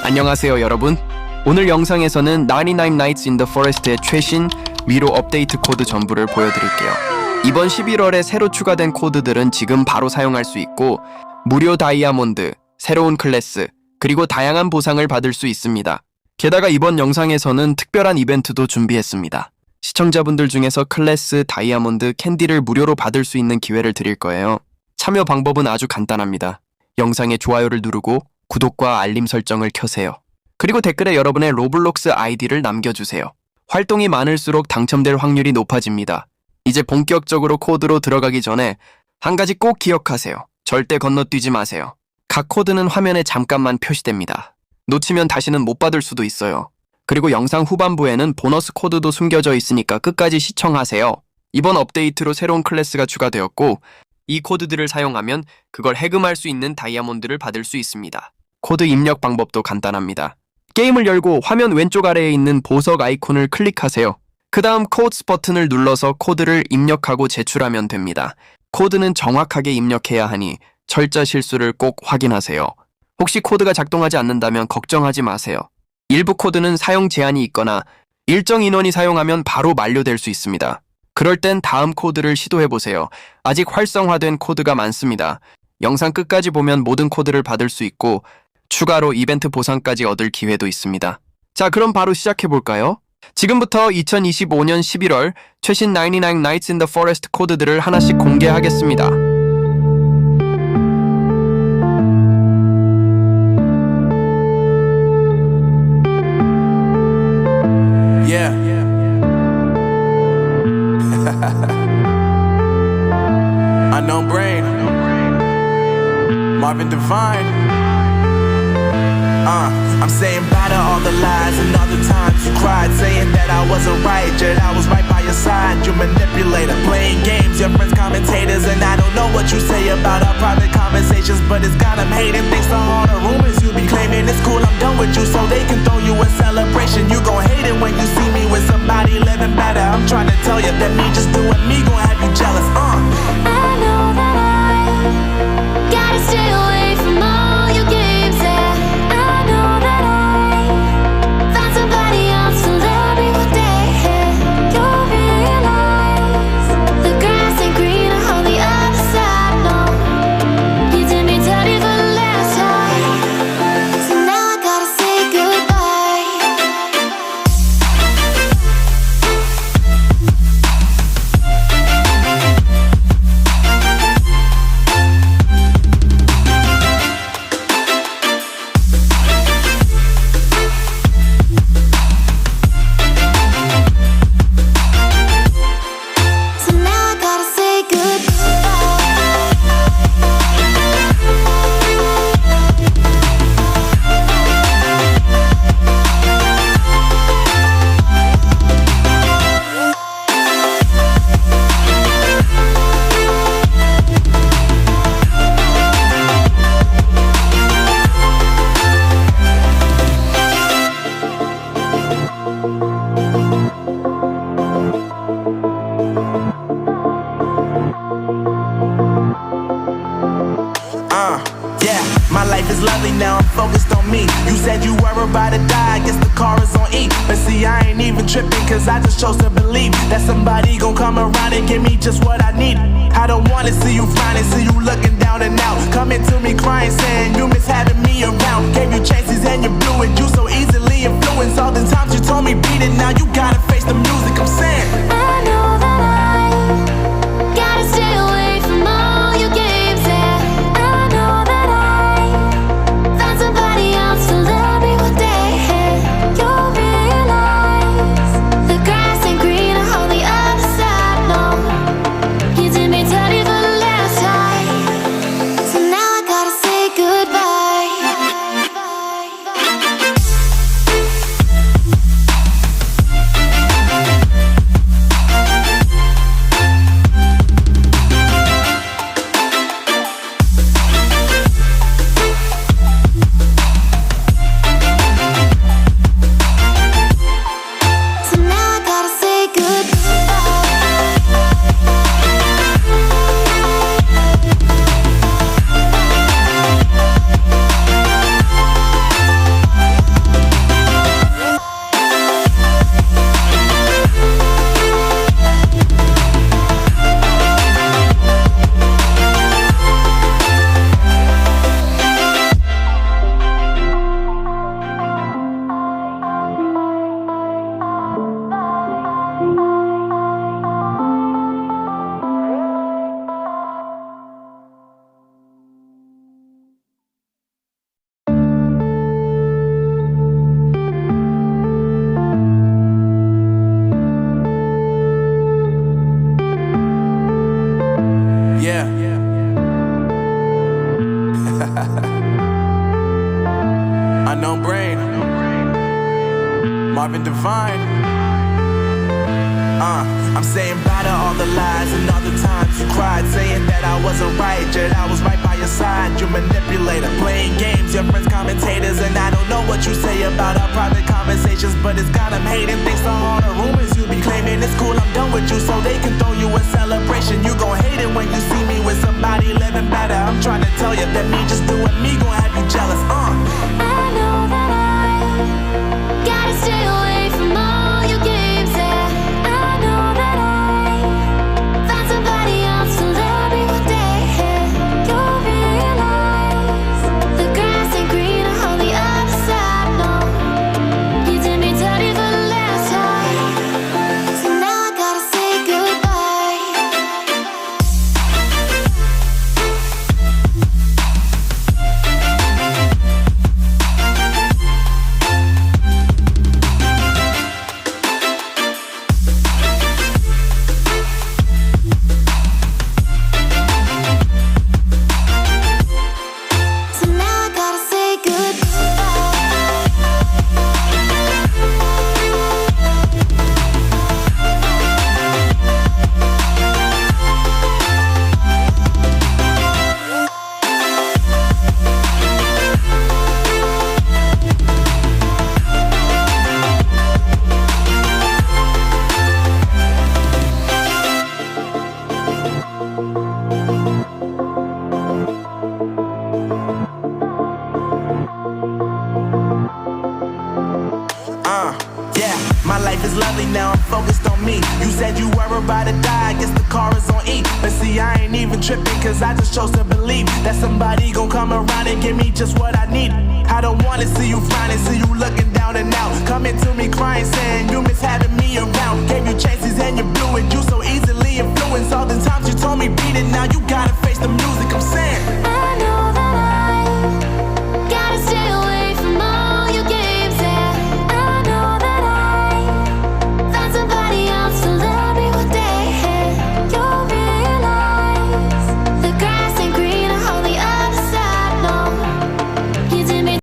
안녕하세요 여러분. 오늘 영상에서는 99 Nights in the Forest의 최신 위로 업데이트 코드 전부를 보여드릴게요. 이번 11월에 새로 추가된 코드들은 지금 바로 사용할 수 있고 무료 다이아몬드, 새로운 클래스, 그리고 다양한 보상을 받을 수 있습니다. 게다가 이번 영상에서는 특별한 이벤트도 준비했습니다. 시청자분들 중에서 클래스, 다이아몬드, 캔디를 무료로 받을 수 있는 기회를 드릴 거예요. 참여 방법은 아주 간단합니다. 영상에 좋아요를 누르고 구독과 알림 설정을 켜세요. 그리고 댓글에 여러분의 로블록스 아이디를 남겨주세요. 활동이 많을수록 당첨될 확률이 높아집니다. 이제 본격적으로 코드로 들어가기 전에 한 가지 꼭 기억하세요. 절대 건너뛰지 마세요. 각 코드는 화면에 잠깐만 표시됩니다. 놓치면 다시는 못 받을 수도 있어요. 그리고 영상 후반부에는 보너스 코드도 숨겨져 있으니까 끝까지 시청하세요. 이번 업데이트로 새로운 클래스가 추가되었고 이 코드들을 사용하면 그걸 해금할 수 있는 다이아몬드를 받을 수 있습니다. 코드 입력 방법도 간단합니다. 게임을 열고 화면 왼쪽 아래에 있는 보석 아이콘을 클릭하세요. 그 다음 코드스 버튼을 눌러서 코드를 입력하고 제출하면 됩니다. 코드는 정확하게 입력해야 하니 철자 실수를 꼭 확인하세요. 혹시 코드가 작동하지 않는다면 걱정하지 마세요. 일부 코드는 사용 제한이 있거나 일정 인원이 사용하면 바로 만료될 수 있습니다. 그럴 땐 다음 코드를 시도해보세요. 아직 활성화된 코드가 많습니다. 영상 끝까지 보면 모든 코드를 받을 수 있고 추가로 이벤트 보상까지 얻을 기회도 있습니다. 자, 그럼 바로 시작해볼까요? 지금부터 2025년 11월 최신 99 Nights in the Forest 코드들을 하나씩 공개하겠습니다. Yeah. Unknown brain. Marvin Devine. I'm saying bye to all the lies and all the times you cried, saying that I wasn't right, yet I was right by your side. You manipulator, playing games, your friends commentators, and I don't know what you say about our private conversations, but it's got them hating. Thanks to all the rumors you be claiming, it's cool, I'm done with you, so they can throw you a celebration. You gon' hate it when you see me with somebody living better. I'm trying to tell you that me just doing me gon' have you jealous. I know that I gotta stay away from all your games, yeah. I know that I found somebody else to love me one day, yeah. You'll realize the grass ain't greener on the other side, no. You did me dirty for the last time, so now I gotta say goodbye. So now I gotta say goodbye. Yeah, my life is lovely now, I'm focused on me. You said you were about to die, I guess the car is on E. But see, I ain't even tripping, cause I just chose to believe that somebody gon' come around and give me just what I need. I don't wanna see you frowning, see you looking down and out, coming to me crying, saying you miss having me around. Gave you chances and you blew it, you so easily influenced. All the times you told me beat it, now you gotta face the music. I'm saying I know that I gotta stay away from all your games, yeah. I know that I found somebody else to love me one day, yeah. You'll realize the grass ain't greener on the other side, no. You did me dirty for the last time, so now I gotta say goodbye. Unknown Brain, Marvin Devine. I'm saying bye to all the lies and all the times you cried, saying that I wasn't right, yet I was right by your side. You manipulator, playing games, your friends commentators, and I don't know what you say about our private conversations, but it's got them hating. Thanks to all the rumors you be claiming. It's cool, I'm done with you, so they can throw you a celebration. You gon' hate it when you see me with somebody living better. I'm trying to tell you that me just doing me gon' have you jealous. I know that I gotta stay away from all your games. Yeah, I know that I found somebody else to love me one day. You'll realize the grass ain't greener on the other side. No, you did me dirty for the last time, so now I gotta say goodbye. So now I gotta say goodbye. Yeah, my life is lovely now, I'm focused on me. You said you were about to die, I guess the car is on E. But see, I ain't even tripping, cause I just chose to believe that somebody gon' come around and give me just what I need. I don't wanna see you finding, see you looking down and out, coming to me crying, saying you miss having me around. Gave you chances and you blew it, you so easily influenced. All the times you told me beat it, now you gotta face the music. I'm saying